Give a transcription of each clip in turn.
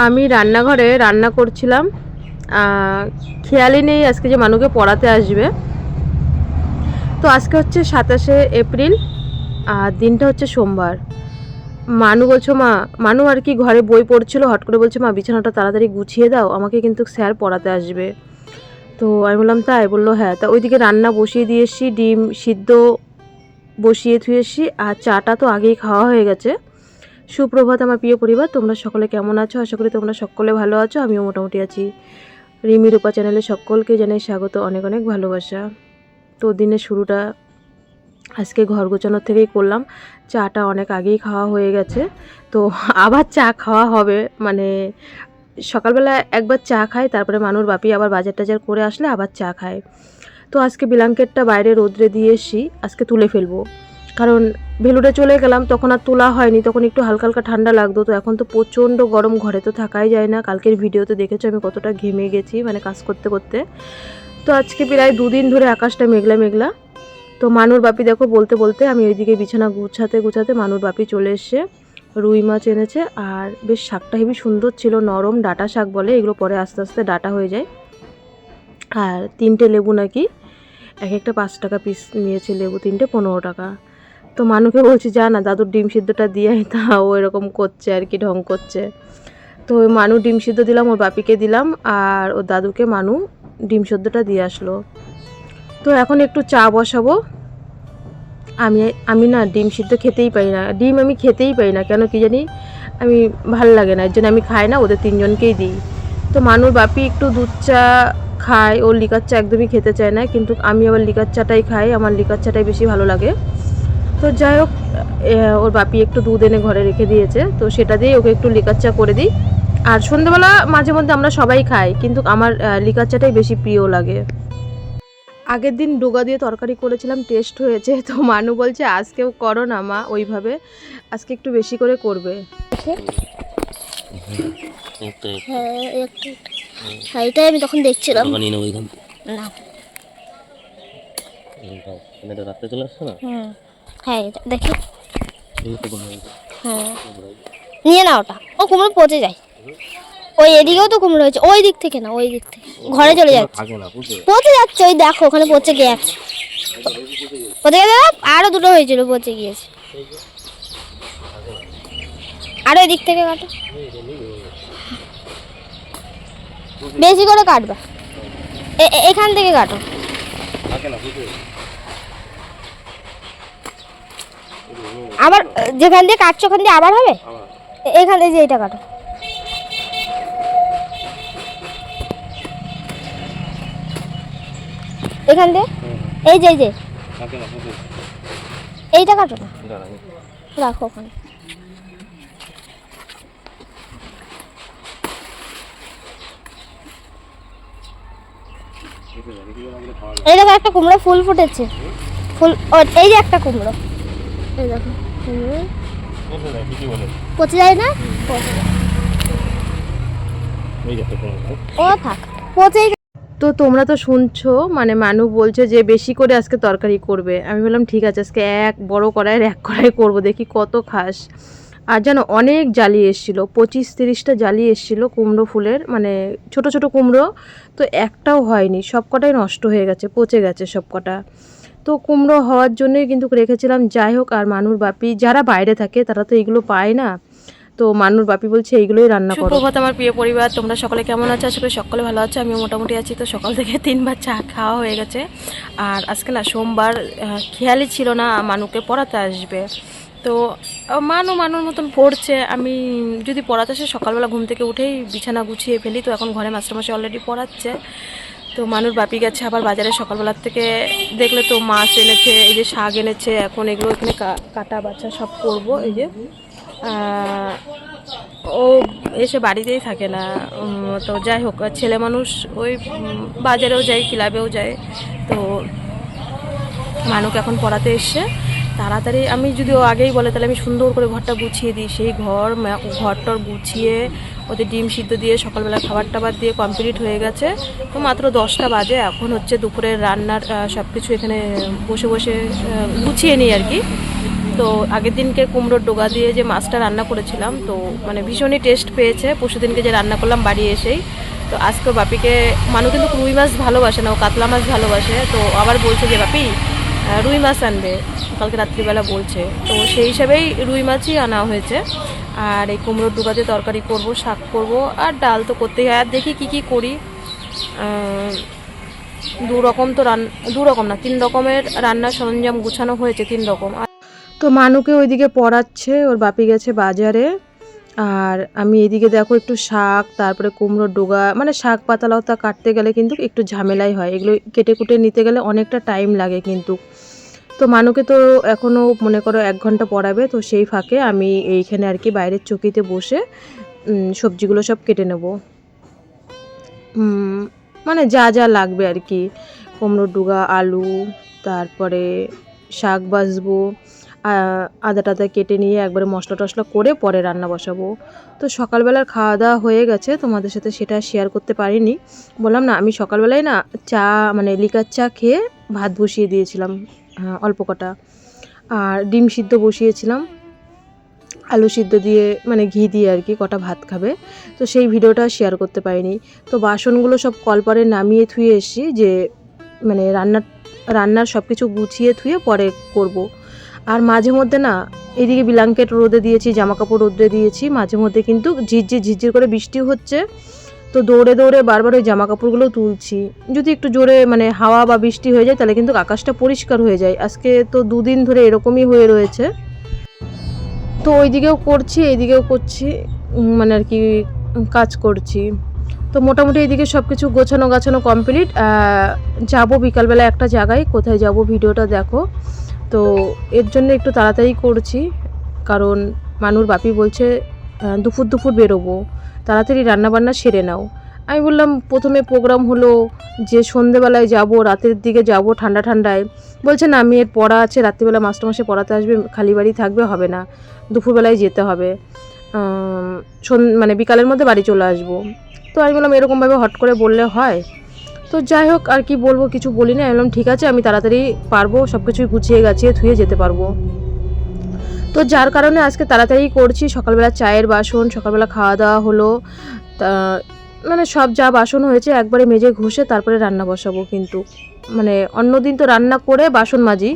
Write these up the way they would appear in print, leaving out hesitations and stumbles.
আমি রান্নাঘরে রান্না করছিলাম, খেয়ালই নেই আজকে যে মানুকে পড়াতে আসবে। তো আজকে হচ্ছে 27শে এপ্রিল আর দিনটা হচ্ছে সোমবার। মানু বলছো মা, মানু আর কি ঘরে বই পড়ছিল, হট করে বলছে মা বিছানাটা তাড়াতাড়ি গুছিয়ে দাও, আমাকে কিন্তু স্যার পড়াতে আসবে। তো আমি বললাম তাই? বললো হ্যাঁ। তা ওইদিকে রান্না বসিয়ে দিয়ে এসছি, ডিম সিদ্ধ বসিয়ে ধুয়ে এসছি, আর চাটা তো আগেই খাওয়া হয়ে গেছে। সুপ্রভাত আমার প্রিয় পরিবার, তোমরা সকলে কেমন আছো? আশা করি তোমরা সকলে ভালো আছো, আমিও মোটামুটি আছি। রিমি রূপা চ্যানেলে সকলকে জানাই স্বাগত, অনেক অনেক ভালোবাসা। তো দিনের শুরুটা আজকে ঘর গোছানোর থেকেই করলাম। চাটা অনেক আগেই খাওয়া হয়ে গেছে, তো আবার চা খাওয়া হবে। মানে সকালবেলা একবার চা খাই, তারপরে মানুর বাপি আবার বাজার টাজার করে আসলে আবার চা খায়। তো আজকে ব্ল্যাঙ্কেটটা বাইরে রোদ্রে দিয়ে এসছি, আজকে তুলে ফেলবো। কারণ ভেলুরে চলে গেলাম তখন আর তোলা হয়নি, তখন একটু হালকা হালকা ঠান্ডা লাগতো। তো এখন তো প্রচণ্ড গরম, ঘরে তো থাকাই যায় না। কালকের ভিডিওতে দেখেছো আমি কতটা ঘেমে গেছি, মানে কাজ করতে করতে। তো আজকে প্রায় 2 দিন ধরে আকাশটা মেঘলা মেঘলা। তো মানুর বাপি দেখো বলতে বলতে আমি ওইদিকে বিছানা গুছাতে গুছাতে মানুর বাপি চলে এসছে। রুই মাছ এনেছে, আর বেশ শাকটা হেবি সুন্দর ছিল, নরম ডাঁটা শাক বলে এগুলো, পরে আস্তে আস্তে ডাঁটা হয়ে যায়। আর 3টে লেবু নাকি এক একটা 5 টাকা পিস নিয়েছে, লেবু 3টে 15 টাকা। তো মানুকে বলছি যা না দাদুর ডিম সিদ্ধটা দিয়ে, তা ও এরকম করছে আর কি, ঢং করছে। তো ওই মানু ডিম সিদ্ধ দিলাম, ওর বাপিকে দিলাম, আর ওর দাদুকে মানু ডিম সিদ্ধটা দিয়ে আসলো। তো এখন একটু চা বসাবো। আমি না ডিম সিদ্ধ খেতেই পারি না, ডিম আমি খেতেই পারি না, কেন কি জানি আমি ভাল লাগে না, এর জন্য আমি খাই না, ওদের 3জনকেই দিই। তো মানুর বাপি একটু দুধ চা খায়, ওর লিকার চা একদমই খেতে চায় না, কিন্তু আমি আবার লিকার চাটাই খাই, আমার লিকার চাটাই বেশি ভালো লাগে। তো যাই হোক, ওর বাপি একটু দুধ এনে ঘরে রেখে দিয়েছে, তো সেটা দিয়ে ওকে একটু লিকার চা করে দিই। আর সন্ধ্যেবেলা মাঝে মধ্যে আমরা সবাই খাই, কিন্তু আমার লিকার চাটাই বেশি প্রিয় লাগে। আগের দিন ডোগা দিয়ে তরকারি করেছিলাম, টেস্ট হয়েছে। তো মানু বলছে আজকেও করো না মা ওইভাবে, আজকে একটু বেশি করে করবে। হ্যাঁ এটাই আমি তখন দেখছিলাম না। রাত্রে চলে আসছে না। হ্যাঁ এটা দেখি। হ্যাঁ নিয়ে না, ওটা ও কুমড়ো পচে যায়। ওই এদিকেও তো কুমড়ো হয়েছে, ওই দিক থেকে না, ওই দিক থেকে ঘরে চলে যাচ্ছে, পচে যাচ্ছে। ওই দেখো ওখানে পচে গিয়েছে, পচে গেছে। আরো 2টো হয়েছিল, পচে গিয়েছে। আরো এদিক থেকে কাটো, বেশি করে কাটবা, এখান থেকে কাটো। আবার যেখান দিয়ে কাটছো ওখান দিয়ে আবার হবে, এখান থেকে যে এটা কাটো। এখান দিয়ে এই যে এইটা কাটো না, রাখো ওখানে। এই দেখো একটা কুমড়ো ফুল ফুটেছে, ফুল। এই যে একটা কুমড়ো, এই দেখো পচে যায় না, ও থাক পচেই। তো তোমরা তো শুনছো, মানে মানু বলছে যে বেশি করে আজকে তরকারি করবে। আমি বললাম ঠিক আছে, আজকে এক বড় কড়াইয়ের 1 কড়াই করবো, দেখি কত খাস। আর জানো অনেক জালি এসেছিলো, 25-30টা জালি এসেছিলো কুমড়ো ফুলের, মানে ছোট ছোট কুমড়ো। তো একটাও হয়নি, সব কটাই নষ্ট হয়ে গেছে, পচে গেছে সব কটা। তো কুমড়ো হওয়ার জন্যই কিন্তু রেখেছিলাম। যাই হোক, আর মানুর বাপি যারা বাইরে থাকে তারা তো এগুলো পায় না, তো মানুর বাপি বলছে এইগুলোই রান্না করো। সুপ্রভাত আমার প্রিয় পরিবার, তোমরা সকলে কেমন আছো? আশা করি সকলে ভালো আছো, আমিও মোটামুটি আছি। তো সকাল থেকে 3বার চা খাওয়া হয়ে গেছে। আর আজকে না সোমবার, খেয়ালই ছিল না মানুকে পড়াতে আসবে। তো মানুর মতন পড়ছে, আমি যদি পড়াতে আসে সকালবেলা ঘুম থেকে উঠেই বিছানা গুছিয়ে ফেলি। তো এখন ঘরে মাস্টারমশাই অলরেডি পড়াচ্ছে। তো মানুর বাপি গেছে আবার বাজারে, সকালবেলার থেকে দেখলে তো মাছ এনেছে, এই যে শাক এনেছে, এখন এগুলো এখানে কাটা বাছা সব করবো। এই যে ও এসে বাড়িতেই থাকে না। তো যাই হোক, ছেলে মানুষ ওই বাজারেও যায়, ক্লাবেও যায়। তো মানুকে এখন পড়াতে এসছে তাড়াতাড়ি। আমি যদি ও আগেই বলে তাহলে আমি সুন্দর করে ঘরটা গুছিয়ে দিই, সেই ঘরটর গুছিয়ে ওদের ডিম সিদ্ধ দিয়ে সকালবেলা খাবার টাবার দিয়ে কমপ্লিট হয়ে গেছে। তো মাত্র 10টা বাজে, এখন হচ্ছে দুপুরের রান্নার সব কিছু এখানে বসে বসে গুছিয়ে নিই আর কি। তো আগের দিনকে কুমড়োর ডোগা দিয়ে যে মাছটা রান্না করেছিলাম তো মানে ভীষণই টেস্ট পেয়েছে। পরশুদিনকে যে রান্না করলাম বাড়ি এসেই, তো আজকে বাপিকে, মানু কিন্তু রুই মাছ ভালোবাসে না, ও কাতলা মাছ ভালোবাসে, তো আবার বলছে যে বাপি রুই মাছ আনবে, কালকে রাত্রিবেলা বলছে, তো সেই হিসাবেই রুই মাছই আনা হয়েছে। আর এই কুমড়োর ডোগাতে তরকারি করব, শাক করব, আর ডাল তো করতেই হয়। আর দেখি কী কী করি। দু রকম না, 3 রকমের রান্নার সরঞ্জাম গুছানো হয়েছে, 3 রকম। তো মানুকে ওইদিকে পড়াচ্ছে, ওর বাপি গেছে বাজারে, আর আমি এদিকে দেখো একটু শাক, তারপরে কুমড়োর ডোগা, মানে শাক পাতা লতা কাটতে গেলে কিন্তু একটু ঝামেলাই হয়, এগুলো কেটে কুটে নিতে গেলে অনেকটা টাইম লাগে কিন্তু। তো মানুকে তো এখনও মনে করো 1 ঘন্টা পড়াবে, তো সেই ফাঁকে আমি এইখানে আর কি বাইরের চকিতে বসে সবজিগুলো সব কেটে নেব, মানে যা যা লাগবে আর কি। কুমড়োর ডোগা, আলু, তারপরে শাক বাছবো, আদা টাদা কেটে নিয়ে একবারে মশলা টশলা করে পরে রান্না বসাবো। তো সকালবেলার খাওয়া দাওয়া হয়ে গেছে, তোমাদের সাথে সেটা শেয়ার করতে পারিনি। বললাম না, আমি সকালবেলায় না চা, মানে লিকার চা খেয়ে ভাত বসিয়ে দিয়েছিলাম অল্প কটা, আর ডিম সিদ্ধ বসিয়েছিলাম, আলু সিদ্ধ দিয়ে, মানে ঘি দিয়ে আর কি, কটা ভাত খাবে, তো সেই ভিডিওটা শেয়ার করতে পারিনি। তো বাসনগুলো সব কলপারে নামিয়ে ধুয়ে এসেছি, যে মানে রান্নার সব কিছু গুছিয়ে ধুয়ে পরে করব। আর মাঝে মধ্যে না এদিকে ব্ল্যাঙ্কেট রোদে দিয়েছি, জামা কাপড় রোদে দিয়েছি, মাঝে মধ্যে কিন্তু ঝিরঝির করে বৃষ্টি হচ্ছে, তো দৌড়ে দৌড়ে বারবার ওই জামা কাপড়গুলো তুলছি। যদি একটু জোরে মানে হাওয়া বা বৃষ্টি হয়ে যায় তাহলে কিন্তু আকাশটা পরিষ্কার হয়ে যায়। আজকে তো 2 দিন ধরে এরকমই হয়ে রয়েছে, তো ওইদিকেও করছি এইদিকেও করছি, মানে আর কি কাজ করছি। তো মোটামুটি এইদিকে সব কিছু গোছানো কমপ্লিট। যাবো বিকালবেলা একটা জায়গায়, কোথায় যাব ভিডিওটা দেখো। তো এর জন্য একটু তাড়াতাড়ি করছি, কারণ মানুর বাপি বলছে দুপুর বেরোবো, তাড়াতাড়ি রান্নাবান্না সেরে নাও। আমি বললাম প্রথমে প্রোগ্রাম হলো যে সন্ধেবেলায় যাব, রাতের দিকে যাব ঠান্ডায়। বলছে না, মেয়ের পড়া আছে, রাত্রিবেলা মাস্টারমশাই পড়াতে আসবে, খালি বাড়ি থাকবে, হবে না, দুপুরবেলায় যেতে হবে, মানে বিকালের মধ্যে বাড়ি চলে আসবো। তো আমি বললাম এরকমভাবে হট করে বললে হয়? তো যাই হোক, আর কি বলবো, কিছু বলি না। আমি বললাম ঠিক আছে, আমি তাড়াতাড়ি পারবো, সব কিছুই গুছিয়ে গাছিয়ে ধুয়ে যেতে পারবো। তো যার কারণে আজকে তাড়াতাড়ি করছি। সকালবেলা চায়ের বাসন, সকালবেলা খাওয়া দাওয়া হলো, তা মানে সব যা বাসন হয়েছে একবারে মেজে ঘষে তারপরে রান্না বসাবো। কিন্তু মানে অন্যদিন তো রান্না করে বাসন মাজি,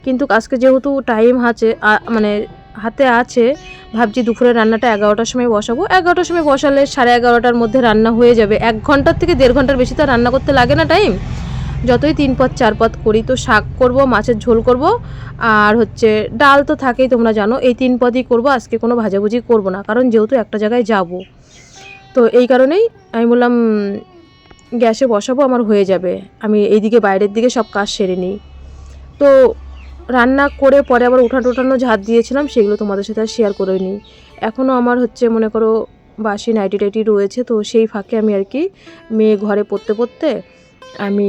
কিন্তু আজকে যেহেতু টাইম মানে হাতে আছে, ভাবছি দুপুরের রান্নাটা 11টার সময় বসাবো। 11টার সময় বসালে 11:30টার মধ্যে রান্না হয়ে যাবে। 1 ঘন্টার থেকে 1.5 ঘন্টার বেশি তো রান্না করতে লাগে না টাইম, যতই 3 পদ 4 পদ করি। তো শাক করব, মাছের ঝোল করব, আর হচ্ছে ডাল তো থাকেই, তোমরা জানো, এই 3 পদই করব। আজকে কোনো ভাজাভুজি করব না, কারণ যেহেতু একটা জায়গায় যাব, তো এই কারণেই আমি বললাম গ্যাসে বসাবো, আমার হয়ে যাবে, আমি এইদিকে বাইরের দিকে সব কাজ সেরে নিই। তো রান্না করে পরে আবার উঠানো ঝাড় দিয়েছিলাম, সেগুলো তোমাদের সাথে শেয়ার করে নিই। এখনও আমার হচ্ছে মনে করো বাসি নাইটি টাইটি রয়েছে, তো সেই ফাঁকে আমি আর কি মেয়ে ঘরে পড়তে আমি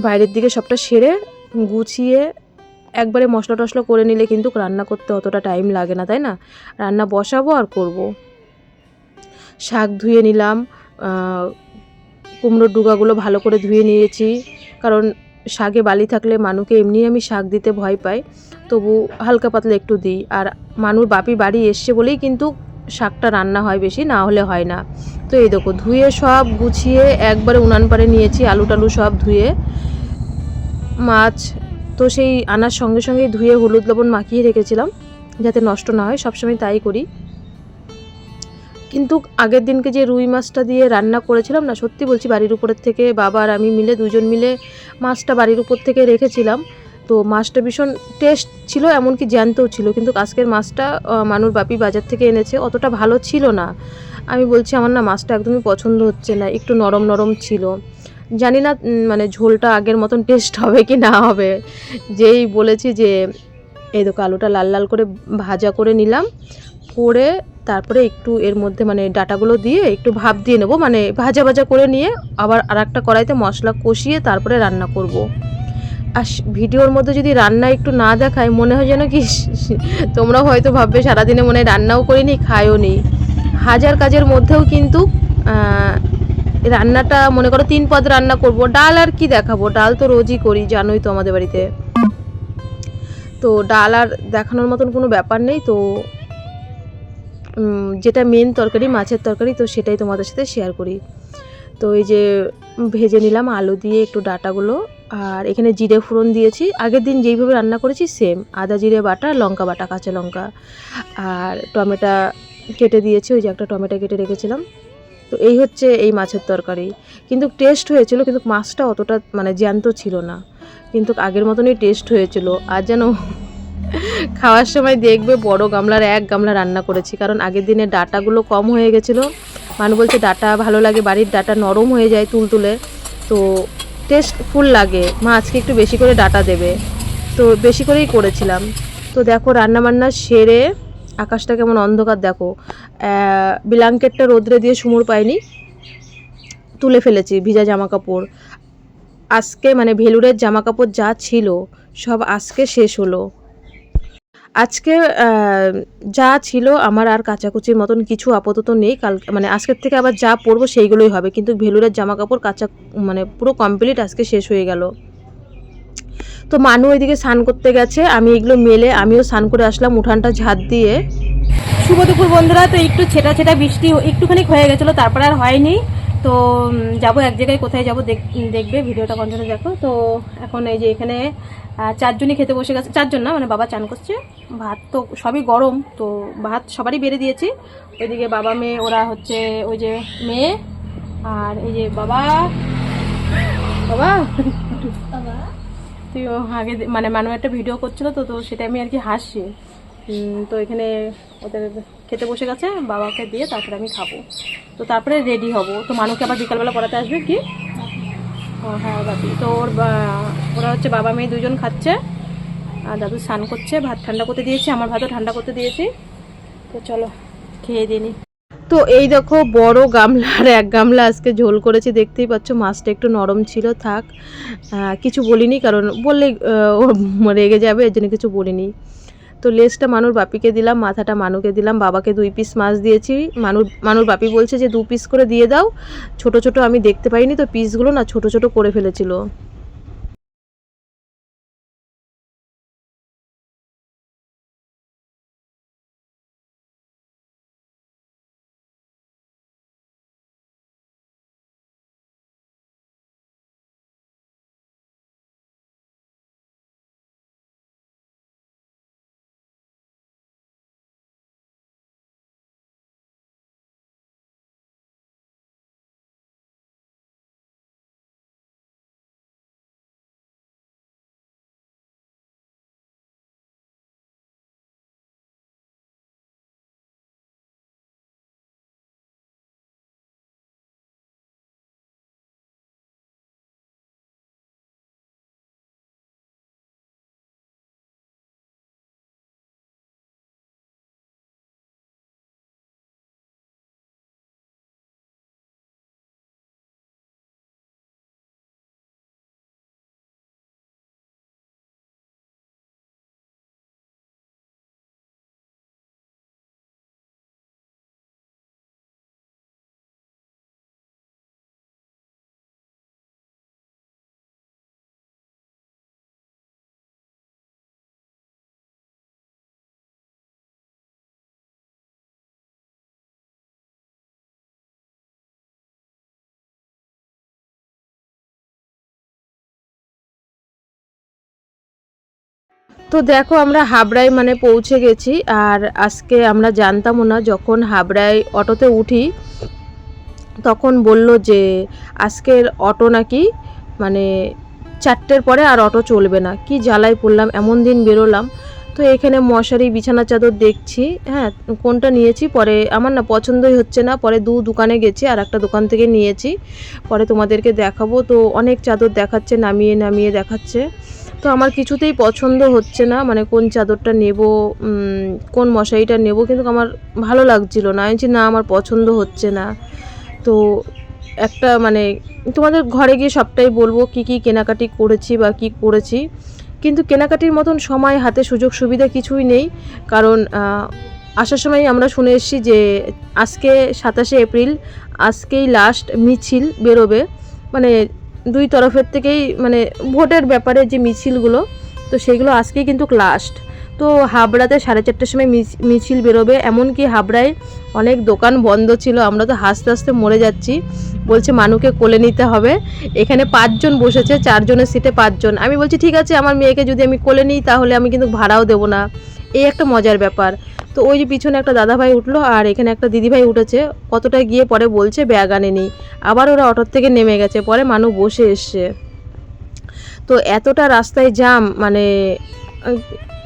বাইরের দিকে সবটা সেরে গুছিয়ে একবারে মশলা টশলা করে নিলে কিন্তু রান্না করতে অতটা টাইম লাগে না, তাই না? রান্না বসাবো আর করব। শাক ধুয়ে নিলাম, কুমড়োর ডুগাগুলো ভালো করে ধুয়ে নিয়েছি, কারণ শাকে বালি থাকলে মানুকে এমনি আমি শাক দিতে ভয় পাই, তবু হালকা পাতলা একটু দিই। আর মানুর বাপি বাড়ি এসছে বলেই কিন্তু শাকটা রান্না হয় বেশি, না হলে হয় না। তো এই দেখো ধুয়ে সব গুছিয়ে একবারে উনান পাড়ে নিয়েছি, আলু টালু সব ধুয়ে। মাছ তো সেই আনার সঙ্গে সঙ্গেই ধুয়ে হলুদ লবণ মাখিয়ে রেখেছিলাম যাতে নষ্ট না হয়, সবসময় তাই করি। কিন্তু আগের দিনকে যে রুই মাছটা দিয়ে রান্না করেছিলাম না, সত্যি বলছি, বাড়ির উপরের থেকে বাবা আর আমি মিলে 2 জন মিলে মাছটা বাড়ির উপর থেকে রেখেছিলাম। তো মাছটা ভীষণ টেস্ট ছিল, এমনকি জ্যান্তও ছিল। কিন্তু আজকের মাছটা মানুর বাপি বাজার থেকে এনেছে, অতটা ভালো ছিল না। আমি বলছি আমার না মাছটা একদমই পছন্দ হচ্ছে না, একটু নরম ছিল। জানি না মানে ঝোলটা আগের মতন টেস্ট হবে কি না হবে। যেই বলেছি যে এই দেখো আলুটা লাল লাল করে ভাজা করে নিলাম, করে তারপরে একটু এর মধ্যে মানে ডাটাগুলো দিয়ে একটু ভাপ দিয়ে নেবো, মানে ভাজা করে নিয়ে আবার আরেকটা কড়াইতে মশলা কষিয়ে তারপরে রান্না করব। আর ভিডিওর মধ্যে যদি রান্না একটু না দেখায় মনে হয় যেন কি, তোমরাও হয়তো ভাববে সারাদিনে মনে হয় রান্নাও করিনি খাইও নি। হাজার কাজের মধ্যেও কিন্তু রান্নাটা মনে করো 3 পদ রান্না করব। ডাল আর কি দেখাবো, ডাল তো রোজই করি, জানোই তো আমাদের বাড়িতে। তো ডাল আর দেখানোর মতন কোনো ব্যাপার নেই। তো যেটা মেন তরকারি মাছের তরকারি, তো সেটাই তোমাদের সাথে শেয়ার করি। তো এই যে ভেজে নিলাম আলু দিয়ে একটু ডাঁটাগুলো, আর এখানে জিরে ফোড়ন দিয়েছি। আগের দিন যেইভাবে রান্না করেছি সেম, আদা জিরে বাটা, লঙ্কা বাটা, কাঁচা লঙ্কা, আর টমেটো কেটে দিয়েছি, ওই যে একটা টমেটো কেটে রেখেছিলাম। তো এই হচ্ছে এই মাছের তরকারি। কিন্তু টেস্ট হয়েছিল, কিন্তু মাছটা অতটা মানে জ্যান্ত ছিল না, কিন্তু আগের মতনই টেস্ট হয়েছিল। আর যেন খাওয়ার সময় দেখবে বড় গামলার 1 গামলা রান্না করেছি, কারণ আগের দিনে ডাঁটাগুলো কম হয়ে গেছিলো। মানুষ বলছে ডাঁটা ভালো লাগে, বাড়ির ডাঁটা নরম হয়ে যায় তুলতুলে, তো টেস্টফুল লাগে, মা আজকে একটু বেশি করে ডাঁটা দেবে, তো বেশি করেই করেছিলাম। তো দেখো রান্নাবান্না সেরে আকাশটা কেমন অন্ধকার দেখো, ব্ল্যাঙ্কেটটা রোদ্রে দিয়ে সুমুর পাইনি, তুলে ফেলেছি ভিজা জামা কাপড়। আজকে মানে ভেলুরের জামা কাপড় যা ছিল সব আজকে শেষ হলো। আজকে যা ছিল আমার আর কাচাকুচির মতন কিছু আপাতত নেই। কাল মানে আজকের থেকে আবার যা পরবো সেইগুলোই হবে, কিন্তু ভেলুরের জামা কাপড় কাচা মানে পুরো কমপ্লিট আজকে শেষ হয়ে গেল। তো মানু ওইদিকে স্নান করতে গেছে, আমি এগুলো মেলে আমিও স্নান করে আসলাম উঠানটা ঝাঁট দিয়ে। শুভ দুপুর বন্ধুরা। তো একটু ছেটা ছেটা বৃষ্টি একটুখানি হয়ে গেছিলো, তারপরে আর হয়নি। তো যাব এক জায়গায়, কোথায় যাব দেখবে, ভিডিওটা কন্টিনিউ দেখো। তো এখন এই যে এখানে 4 জনই খেতে বসে গেছে, 4 জন না, মানে বাবা চান করছে, ভাত তো সবই গরম, তো ভাত সবারই বেড়ে দিয়েছি। ওইদিকে বাবা মেয়ে ওরা হচ্ছে, ওই যে মেয়ে আর এই যে বাবা বাবা তুই আগে মানে মানুষ একটা ভিডিও করছিল, তো তো সেটা আমি আর কি হাসছি। তো এখানে ওদের খেতে বসে গেছে, বাবাকে দিয়ে তারপরে আমি খাবো, তো তারপরে রেডি হব। তো মানুষকে আবার বিকালবেলা পড়াতে আসবে কি, ও হ্যাঁ বাপি। তো ওরা হচ্ছে বাবা মেয়ে 2 জন খাচ্ছে, আর দাদু স্নান করছে, ভাত ঠান্ডা করতে দিয়েছি, আমার ভাতও ঠান্ডা করতে দিয়েছি। তো চলো খেয়ে দিই। তো এই দেখো বড় গামলার 1 গামলা আজকে ঝোল করেছি, দেখতেই পাচ্ছ। মাছটা একটু নরম ছিল, থাক কিছু বলিনি, কারণ বললে ও রেগে যাবে, এর জন্য কিছু বলিনি। তো লেজটা মানুর বাপিকে দিলাম, মাথাটা মানুকে দিলাম, বাবাকে 2 পিস মাছ দিয়েছি। মানুর বাপি বলছে যে 2 পিস করে দিয়ে দাও, ছোট ছোট আমি দেখতে পাইনি, তো পিসগুলো না ছোট ছোট করে ফেলেছিল। তো দেখো আমরা হাবড়ায় মানে পৌঁছে গেছি, আর আজকে আমরা জানতামও না, যখন হাবড়ায় অটোতে উঠি তখন বলল যে আজকের অটো নাকি মানে 4টের পরে আর অটো চলবে না। কি জ্বালায় পড়লাম, এমন দিন বেরোলাম। তো এখানে মশারি বিছানা চাদর দেখছি, হ্যাঁ কোনটা নিয়েছি পরে আমার না পছন্দই হচ্ছে না, পরে 2 দোকানে গেছি, আর একটা দোকান থেকে নিয়েছি, পরে তোমাদেরকে দেখাবো। তো অনেক চাদর দেখাচ্ছে, নামিয়ে নামিয়ে দেখাচ্ছে, তো আমার কিছুতেই পছন্দ হচ্ছে না, মানে কোন চাদরটা নেব, কোন মশারিটা নেব, কিন্তু আমার ভালো লাগছিল না, আমি না আমার পছন্দ হচ্ছে না। তো একটা মানে তোমাদের ঘরে গিয়ে সবটাই বলবো কি কি কেনাকাটি করেছি বা কি করেছি, কিন্তু কেনাকাটির মতন সময় হাতে সুযোগ সুবিধা কিছুই নেই, কারণ আসার সময় আমরা শুনে এসেছি যে আজকে 27শে এপ্রিল, আজকেই লাস্ট মিছিল বেরোবে, মানে 2 তরফের থেকেই মানে ভোটের ব্যাপারে যে মিছিলগুলো, তো সেইগুলো আজকেই কিন্তু লাস্ট। তো হাবড়াতে 4:30টার সময় মিছিল বেরোবে, এমনকি হাবড়ায় অনেক দোকান বন্ধ ছিল। আমরা তো হাসতে হাসতে মরে যাচ্ছি। বলছে মানুকে কোলে নিতে হবে, এখানে 5 জন বসেছে, 4 জনের সিটে 5 জন। আমি বলছি ঠিক আছে, আমার মেয়েকে যদি আমি কোলে নিই তাহলে আমি কিন্তু ভাড়াও দেবো না। এই একটা মজার ব্যাপার। তো ওই যে পিছনে একটা দাদাভাই উঠলো আর এখানে একটা দিদিভাই উঠেছে, কতটা গিয়ে পরে বলছে ব্যাগ আনেনি। আবার ওরা অটোর থেকে নেমে গেছে, পরে মানু বসে এসছে। তো এতটা রাস্তায় জ্যাম, মানে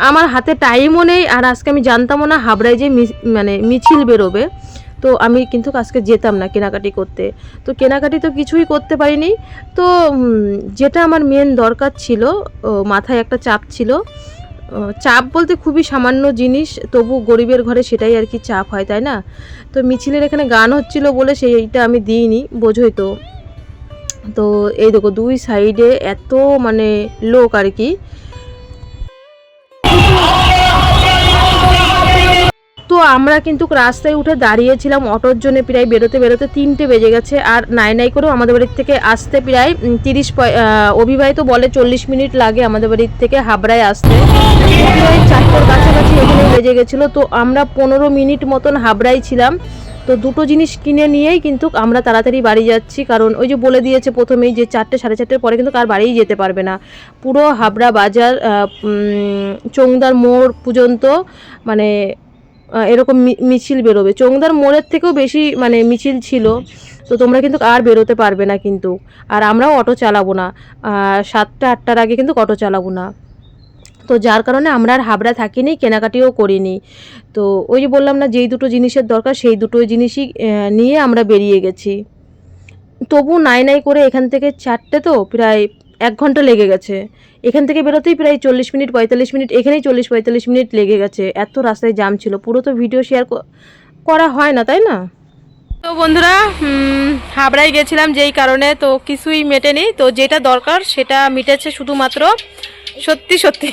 আমার হাতে টাইমও নেই। আর আজকে আমি জানতামও না হাবড়ায় যে মানে মিছিল বেরোবে। তো আমি কিন্তু আজকে যেতাম না কেনাকাটি করতে। তো কেনাকাটি তো কিছুই করতে পারিনি। তো যেটা আমার মেন দরকার ছিল, মাথায় একটা চাপ ছিল। চাপ বলতে খুবই সামান্য জিনিস, তবু গরিবের ঘরে সেটাই আর কি চাপ হয়, তাই না? তো মিছিলের এখানে গান হচ্ছিল বলে সেইটা আমি দিইনি, বোঝোই তো। তো এই দেখো 2 সাইডে এত মানে লোক আর কি। তো আমরা কিন্তু রাস্তায় উঠে দাঁড়িয়েছিলাম অটোর জন্য, প্রায় বেরোতে বেরোতে 3টে বেজে গেছে। আর নাই করেও আমাদের বাড়ির থেকে আসতে প্রায় 30 তো বলে 40 মিনিট লাগে আমাদের বাড়ির থেকে হাবড়ায় আসতে। প্রায় 4টার কাছাকাছি এখানে বেজে গেছিলো। তো আমরা 15 মিনিট মতন হাবড়ায় ছিলাম। তো দুটো জিনিস কিনে নিয়েই কিন্তু আমরা তাড়াতাড়ি বাড়ি যাচ্ছি, কারণ ওই যে বলে দিয়েছে প্রথমেই যে 4টে 4:30 পরে কিন্তু আর বাড়িই যেতে পারবে না। পুরো হাবড়া বাজার চৌংদার মোড় পর্যন্ত মানে এরকম মিছিল বেরোবে। চৌংদার মোড়ের থেকেও বেশি মানে মিছিল ছিল। তো তোমরা কিন্তু আর বেরোতে পারবে না কিন্তু। আর আমরাও অটো চালাবো না, 7টা 8টার আগে কিন্তু অটো চালাবো না। তো যার কারণে আমরা আর হাবড়া থাকিনি, কেনাকাটিও করিনি। তো ওই যে বললাম না, যেই দুটো জিনিসের দরকার সেই দুটো জিনিসই নিয়ে আমরা বেরিয়ে গেছি। তবু নাই করে এখান থেকে 4টে তো প্রায় 1 ঘন্টা লেগে গেছে। এখান থেকে বেরোতেই প্রায় 40 মিনিট 45 মিনিট, এখানেই 40-45 মিনিট লেগে গেছে। এত রাস্তায় জ্যাম ছিল, পুরো তো ভিডিও শেয়ার করা হয় না, তাই না? তো বন্ধুরা, হাবড়ায় গেছিলাম যেই কারণে, তো কিছুই মেটেনি। তো যেটা দরকার সেটা মিটেছে শুধুমাত্র। সত্যি সত্যি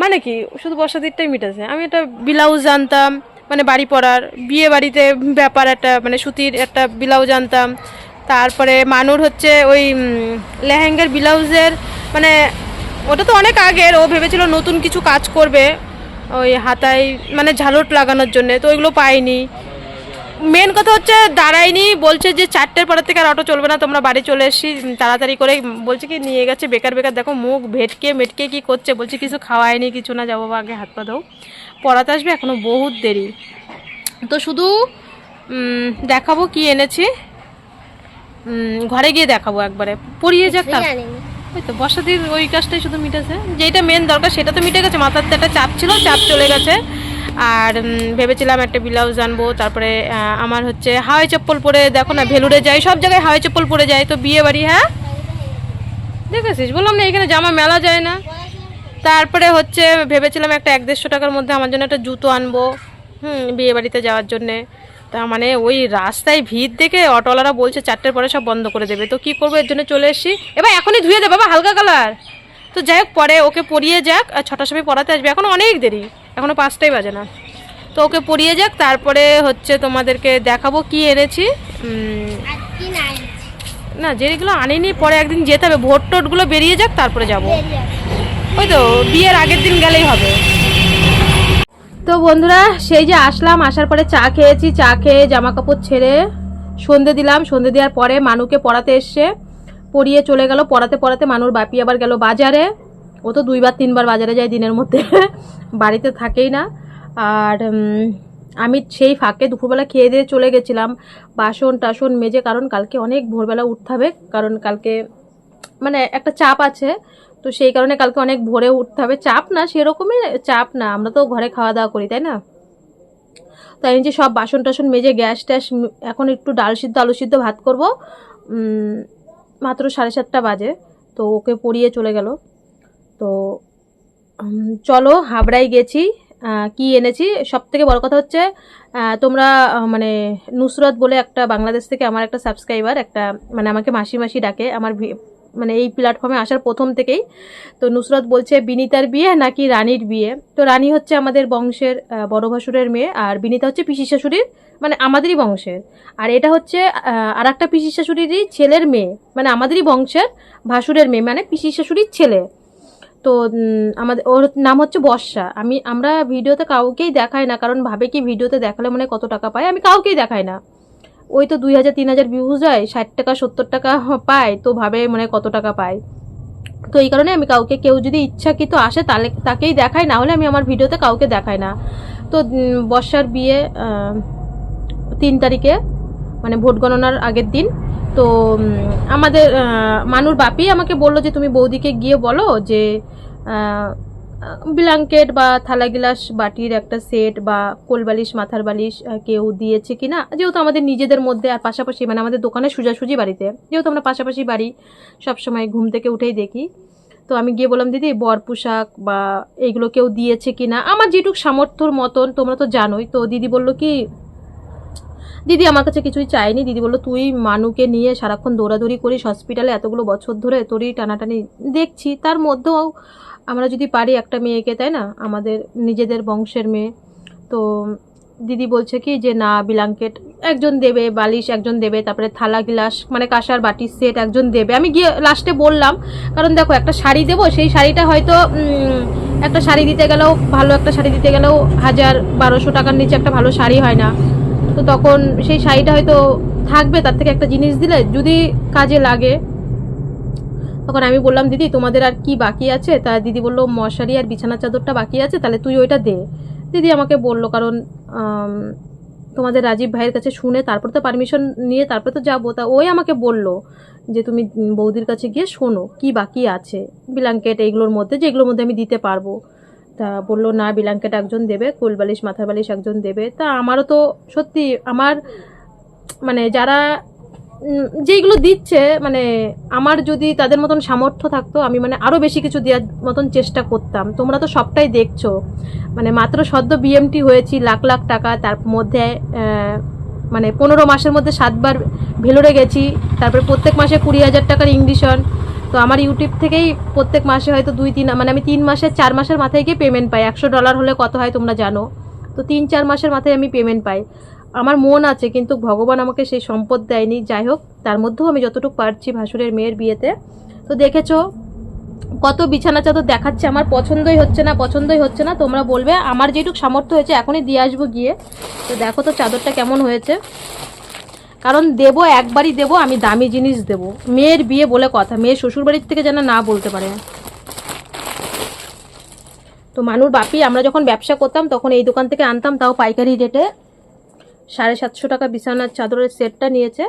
মানে কি, শুধু বর্ষাদিরটাই মিটেছে। আমি একটা ব্লাউজ জানতাম, মানে বাড়ি পরার, বিয়ে বাড়িতে ব্যাপার একটা, মানে সুতির একটা ব্লাউজ আনতাম। তারপরে মানুর হচ্ছে ওই লেহেঙ্গার ব্লাউজের, মানে ওটা তো অনেক আগের, ও ভেবেছিল নতুন কিছু কাজ করবে ওই হাতায়, মানে ঝালট লাগানোর জন্য। তো ওইগুলো পাইনি। মেন কথা হচ্ছে দাঁড়াইনি, বলছে যে 4টের পরের থেকে আর অটো চলবে না, তোমরা বাড়ি চলে এসছি তাড়াতাড়ি করে। বলছে কি নিয়ে গেছে বেকার দেখো মুখ ভেটকে মেটকে কি করছে। বলছে কিছু খাওয়ায়নি কিছু না, যাবো আগে হাত পা দাও, পড়াতে আসবে, এখনও বহুত দেরি। তো শুধু দেখাবো কি এনেছি, ঘরে গিয়ে দেখাবো একবারে, পড়িয়ে যাক। ওই তো বর্ষাদির ওই কাজটাই শুধু মিটেছে, যেটা মেন দরকার সেটা তো মিটে গেছে। মাথার একটা চাপ ছিল, চাপ চলে গেছে। আর ভেবেছিলাম একটা ব্লাউজ আনবো। তারপরে আমার হচ্ছে হাওয়াই চপ্পল পরে, দেখো না ভেলুরে যাই, সব জায়গায় হাওয়াই চপ্পল পরে যায়। তো বিয়ে বাড়ি, হ্যাঁ দেখেছিস, বললাম না এখানে জামা মেলা যায় না। তারপরে হচ্ছে ভেবেছিলাম একটা 150 টাকার মধ্যে আমার জন্য একটা জুতো আনবো, বিয়ে বাড়িতে যাওয়ার জন্যে। তা মানে ওই রাস্তায় ভিড় দেখে অটোওয়ালারা বলছে 4টের পরে সব বন্ধ করে দেবে। তো কি করবো, এর জন্য চলে এসেছি। এবার এখনই ধুয়ে দে বাবা, হালকা কালার। তো যাই হোক, পরে ওকে পরিয়ে যাক, আর 6টার সময় পড়াতে আসবে, এখন অনেক দেরি, এখনও 5টাই বাজে না। তো ওকে পরিয়ে যাক, তারপরে হচ্ছে তোমাদেরকে দেখাবো কি এনেছি। না যেগুলো আনিনি পরে একদিন যেতে হবে, ভোট টোটগুলো বেরিয়ে যাক তারপরে যাব। ওই তো বিয়ের আগের দিন গেলেই হবে। তো বন্ধুরা, সেই যে আসলাম, আসার পরে চা খেয়েছি, চা খেয়ে জামা কাপড় ছেড়ে সন্ধে দিলাম। সন্ধে দেওয়ার পরে মানুকে পড়াতে এসছে, পড়িয়ে চলে গেল। পড়াতে পড়াতে মানুর বাপি আবার গেল বাজারে। ও তো 2-3 বার বাজারে যায় দিনের মধ্যে, বাড়িতে থাকেই না। আর আমি সেই ফাঁকে দুপুরবেলা খেয়ে দিয়ে চলে গেছিলাম বাসন টাসন মেজে, কারণ কালকে অনেক ভোরবেলা উঠতে হবে, কারণ কালকে মানে একটা চাপ আছে। তো সেই কারণে কালকে অনেক ভোরে উঠতে হবে। চাপ না সেরকমই, চাপ না, আমরা তো ঘরে খাওয়া দাওয়া করি, তাই না? তাই যে সব বাসন টাসন মেজে গ্যাস ট্যাস, এখন একটু ডাল সিদ্ধ আলু সিদ্ধ ভাত করব। মাত্র 7:30 বাজে। তো ওকে পড়িয়ে চলে গেল। তো চলো হাবড়ায় গেছি, কি এনেছি। সব থেকে বড় কথা হচ্ছে তোমরা মানে নুসরত বলে একটা বাংলাদেশ থেকে আমার একটা সাবস্ক্রাইবার, একটা মানে আমাকে মাসি মাসি ডাকে, আমার মানে এই প্ল্যাটফর্মে আসার প্রথম থেকেই। তো নুসরত বলছে বিনিতার বিয়ে নাকি রানীর বিয়ে। তো রানী হচ্ছে আমাদের বংশের বড় ভাসুরের মেয়ে, আর বিনিতা হচ্ছে পিসি শাশুড়ির মানে আমাদেরই বংশের। আর এটা হচ্ছে আর একটা পিসি শাশুড়িরই ছেলের মেয়ে, মানে আমাদেরই বংশের ভাসুরের মেয়ে, মানে পিসি শাশুড়ির ছেলে। তো আমাদের ওর নাম হচ্ছে বর্ষা। আমরা ভিডিওতে কাউকেই দেখাই না, কারণ ভাবে কি ভিডিওতে দেখালে মানে কত টাকা পায়, আমি কাউকেই দেখাই না। ওই তো 2000-3000 ভিউজ হয়, 60 টাকা 70 টাকা পায়, তো ভাবে মানে কত টাকা পায়। তো এই কারণে আমি কাউকে, কেউ যদি ইচ্ছাকৃত আসে তাহলে তাকেই দেখাই, না হলে আমি আমার ভিডিওতে কাউকে দেখাই না। তো বর্ষার বিয়ে 3 তারিখে, মানে ভোট গণনার আগের দিন। তো আমাদের মানুর বাপি আমাকে বললো যে তুমি বৌদিকে গিয়ে বলো যে ব্ল্যাঙ্কেট বা থালা গিলাস বাটির একটা সেট বা কোলবালিশ মাথার বালিশ কেউ দিয়েছে কিনা, যেহেতু আমাদের নিজেদের মধ্যে, আর পাশাপাশি মানে আমাদের দোকানে সোজাসুজি বাড়িতে, যেহেতু আমরা পাশাপাশি বাড়ি, সবসময় ঘুম থেকে উঠেই দেখি। তো আমি গিয়ে বললাম দিদি বর পোশাক বা এইগুলো কেউ দিয়েছে কিনা, আমার যেটুক সামর্থ্যর মতন, তোমরা তো জানোই। তো দিদি বললো কি, দিদি আমার কাছে কিছুই চাইনি। দিদি বললো তুই মানুকে নিয়ে সারাক্ষণ দৌড়াদৌড়ি করিস হসপিটালে এতগুলো বছর ধরে, তোরই টানাটানি দেখছি, তার মধ্যেও আমরা যদি পারি একটা মেয়েকে, তাই না, আমাদের নিজেদের বংশের মেয়ে। তো দিদি বলছে কি যে না, ব্ল্যাঙ্কেট একজন দেবে, বালিশ একজন দেবে, তারপরে থালা গিলাস মানে কাঁসার বাটির সেট একজন দেবে। আমি গিয়ে লাস্টে বললাম, কারণ দেখো একটা শাড়ি দেবো, সেই শাড়িটা হয়তো একটা শাড়ি দিতে গেলেও, ভালো একটা শাড়ি দিতে গেলেও 1000-1200 টাকার নিচে একটা ভালো শাড়ি হয় না। তো তখন সেই শাড়িটা হয়তো থাকবে, তার থেকে একটা জিনিস দিলে যদি কাজে লাগে। তখন আমি বললাম দিদি তোমাদের আর কি বাকি আছে? তা দিদি বললো মশারি আর বিছানার চাদরটা বাকি আছে, তাহলে তুই ওইটা দে। দিদি আমাকে বললো, কারণ তোমাদের রাজীব ভাইয়ের কাছে শুনে তারপর তো পারমিশন নিয়ে তারপর তো যাবো। তা ওই আমাকে বললো যে তুমি বৌদির কাছে গিয়ে শোনো কি বাকি আছে ব্ল্যাঙ্কেট এইগুলোর মধ্যে, যেগুলোর মধ্যে আমি দিতে পারবো। তা বললো না, ব্ল্যাঙ্কেট একজন দেবে, কোলবালিশ মাথার বালিশ একজন দেবে। তা আমারও তো সত্যি, আমার মানে যারা যেইগুলো দিচ্ছে, মানে আমার যদি তাদের মতন সামর্থ্য থাকতো, আমি মানে আরও বেশি কিছু দেওয়ার মতন চেষ্টা করতাম। তোমরা তো সবটাই দেখছো, মানে মাত্র সদ্য বিএমটি হয়েছি, লাখ লাখ টাকা, তার মধ্যে মানে 15 মাসের মধ্যে 7 বার ভেলোরে গেছি, তারপরে প্রত্যেক মাসে 20,000 টাকার ইংলিশন। তো আমার ইউটিউব থেকেই প্রত্যেক মাসে হয়তো 2-3, মানে আমি 3 মাসের 4 মাসের মাথায় গিয়ে পেমেন্ট পাই। $100 হলে কত হয় তোমরা জানো। তো 3-4 মাসের মাথায় আমি পেমেন্ট পাই। আমার মন আছে, কিন্তু ভগবান আমাকে সেই সম্পদ দেয়নি। যাই হোক, তার মধ্যেও আমি যতটুকু পারছি ভাসুরের মেয়ের বিয়েতে। তো দেখেছো কত বিছানা চাদর দেখাচ্ছে, আমার পছন্দই হচ্ছে না। তোমরা বলবে, আমার যেটুকু সামর্থ্য হয়েছে এখনই দিয়ে আসবো গিয়ে। তো দেখো তো চাদরটা কেমন হয়েছে, কারণ দেবো, একবারই দেবো, আমি দামি জিনিস দেবো। মেয়ের বিয়ে বলে কথা, মেয়ের শ্বশুরবাড়ির থেকে যেন না বলতে পারে। তো মানুর বাপি আমরা যখন ব্যবসা করতাম তখন এই দোকান থেকে আনতাম, তাও পাইকারি রেটে 750 টাকা বিছানার চাদরের সেটটা নিয়েছে।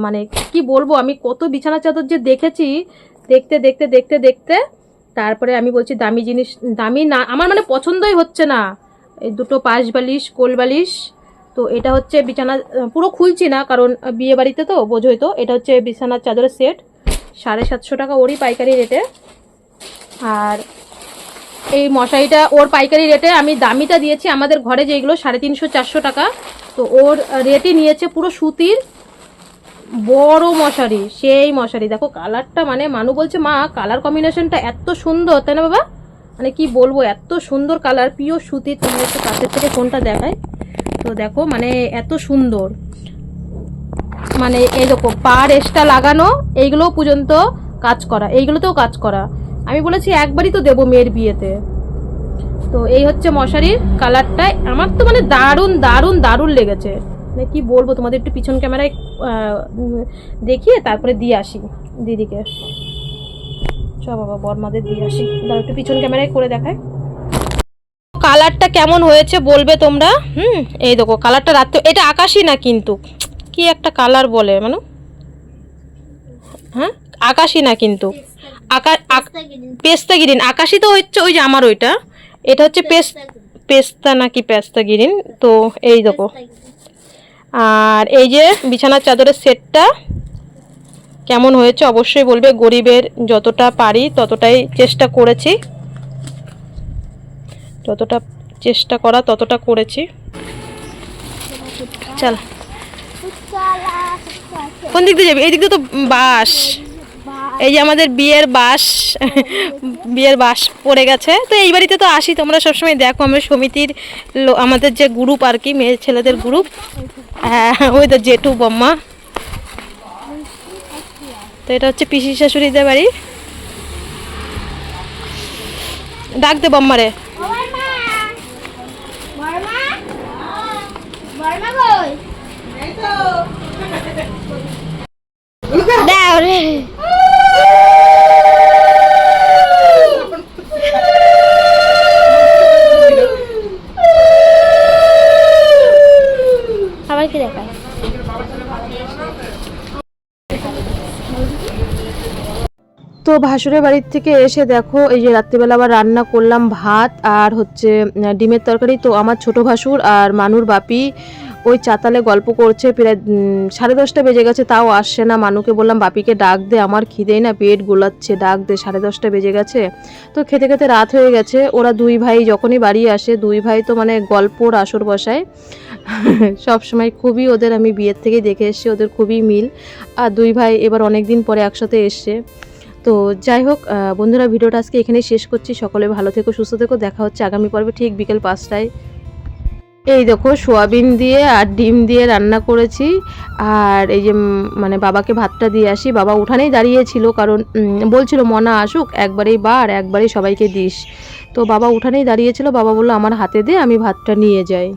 মানে কি বলবো, আমি কত বিছানার চাদর যে দেখেছি, দেখতে তারপরে আমি বলছি দামি জিনিস, দামি না, আমার মানে পছন্দই হচ্ছে না। এই দুটো পাশ বালিশ, কোল বালিশ। তো এটা হচ্ছে বিছানা, পুরো খুলছি না কারণ বিয়ে বাড়িতে তো বোঝোই তো। এটা হচ্ছে বিছানার চাদরের সেট, 750 টাকা ওরই পাইকারি রেটে। আর এই মশারিটা ওর পাইকারি রেটে, আমি দামিটা দিয়েছি আমাদের ঘরে যেগুলো 350-400 টাকা। তো ওর রেটই নিয়েছে পুরো সুতির বড় মশারি, সেই মশারি। দেখো কালারটা, মানে মানু বলছে মা কালার কম্বিনেশনটা এত সুন্দর, তাই না বাবা? মানে কি বলবো, এত সুন্দর কালার, পিওর সুতির। তুমি একটু কাছের থেকে কোনটা দেখায়। তো দেখো মানে এত সুন্দর, মানে এই দেখো পার এক্সট্রা লাগানো, এইগুলোও পর্যন্ত কাজ করা, এইগুলোতেও কাজ করা। আমি বলেছি একবারই তো দেবো মেয়ের বিয়েতে। তো এই হচ্ছে মশারির কালারটা, আমার তো মানে দারুণ লেগেছে। মানে কি বলবো, তোমাদের একটু পিছন ক্যামেরায় দেখিয়ে তারপরে দিয়ে আসি দিদিকে। চ বাবা বর্মাদের দিয়ে আসি, দাঁড়া একটু পিছন ক্যামেরায় করে দেখায় কালারটা কেমন হয়েছে বলবে তোমরা। এই দেখো কালারটা, রাত্রে এটা আকাশি না কিন্তু, কি একটা কালার বলে মানে, হ্যাঁ আকাশি না কিন্তু, পেস্তা গ্রিন। আকাশি তো হচ্ছে ওই যে আমার ওইটা, এটা হচ্ছে পেস্তা নাকি পেস্তা গ্রিন। তো এই দেখো, আর এই যে বিছানার চাদরের সেটটা কেমন হয়েছে অবশ্যই বলবে। গরিবের যতটা পারি ততটাই চেষ্টা করেছি, ততটা করেছি। চল, কোন দিক দিয়ে যাবি? এই দিক দিয়ে তো বাস, এই যে আমাদের বিয়ের বাস পড়ে গেছে। তো এই বাড়িতে তো আসি, তোমরা সবসময় দেখো, আমরা সমিতির আমাদের যে গ্রুপ আর কি, মেয়ে ছেলেদের গ্রুপ। হ্যাঁ, ওই তো জেঠু বম্মা। তো এটা হচ্ছে পিসি শাশুড়িদের বাড়ি। ডাক দে বম্মারে। আবার কি দেখায়? তো ভাসুরের বাড়ির থেকে এসে দেখো এই যে রাত্রিবেলা আবার রান্না করলাম, ভাত আর হচ্ছে ডিমের তরকারি। তো আমার ছোট ভাসুর আর মানুর বাপি ওই চাতালে গল্প করছে, প্রায় 10:30 বেজে গেছে, তাও আসছে না। মানুকে বললাম বাপিকে ডাক দে, আমার খিদেই না পেট গোলাচ্ছে, ডাক দে, 10:30 বেজে গেছে। তো খেতে খেতে রাত হয়ে গেছে। ওরা দুই ভাই যখনই বাড়ি আসে, দুই ভাই তো মানে গল্পর আসর বসায় সব সময়। খুবই ওদের, আমি বিয়ের থেকেই দেখে এসেছি, ওদের খুবই মিল। আর দুই ভাই এবার অনেক দিন পরে একসাথে এসছে। তো যাই হোক বন্ধুরা, ভিডিওটা আজকে এখানেই শেষ করছি। সকলে ভালো থেকো, সুস্থ থেকো। দেখা হচ্ছে আগামী পর্বে ঠিক বিকেল 5টায়। এই দেখো সোয়াবিন দিয়ে আর ডিম দিয়ে রান্না করেছি। আর এই যে মানে বাবাকে ভাতটা দিয়ে আসি। বাবা উঠানেই দাঁড়িয়েছিল, কারণ বলছিল মনা আসুক, একবারেই একবারেই সবাইকে দিস। তো বাবা উঠানেই দাঁড়িয়েছিল। বাবা বললো আমার হাতে দে, আমি ভাতটা নিয়ে যাই।